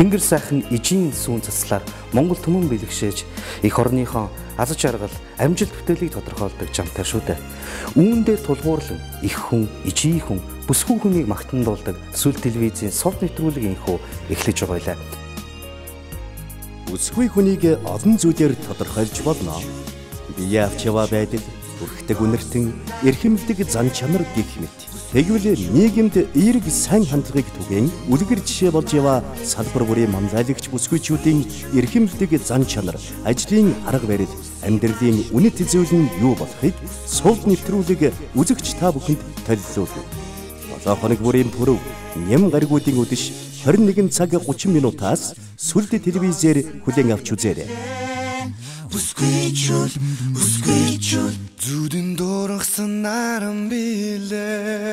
Тэнгэр сайхан ижийн сүүн цаслаар Монгол түмэн бэлгшээж эх орныхон аз жаргал, амжилт бүтээлийг тодорхойлдог жамтай шүү дээ. Үүн дээр тулгуурлан их хүн, ижийн хүн, бүсгүй хүнийг магтан дуулдаг сүл телевизийн сувд нэвтрүүлэг инхүү эхлэж байгаа юм. Бүсгүй хүнийг олон зүйлээр тодорхойлж болно. Бие авч яваа байдал, бүрхдэг үнэртэн, эрхэмлдэг зан чанар гэх мэт. Тэгвэл нийгэмд эерэг сайн хандлагыг түгээн үлгэр жишээ болж яваа салбар бүрийн манлайлагч бүсгүйчүүдийн эрхэмлдэг зан чанар, ажлын арга барил, амьдралын үнэт зүйл нь юу болохыг сувд нэвтрүүлэг үзэгч та бүхэнд төлөвлөв. 7 хоног бүрийн пүрэв, нэм гаригуудын үдэш 21 цаг 30 минутаас сүлд телевизээр хүлээн авч үзээрэй. Бүсгүйчүүд зүудэн дургасан наран билээ.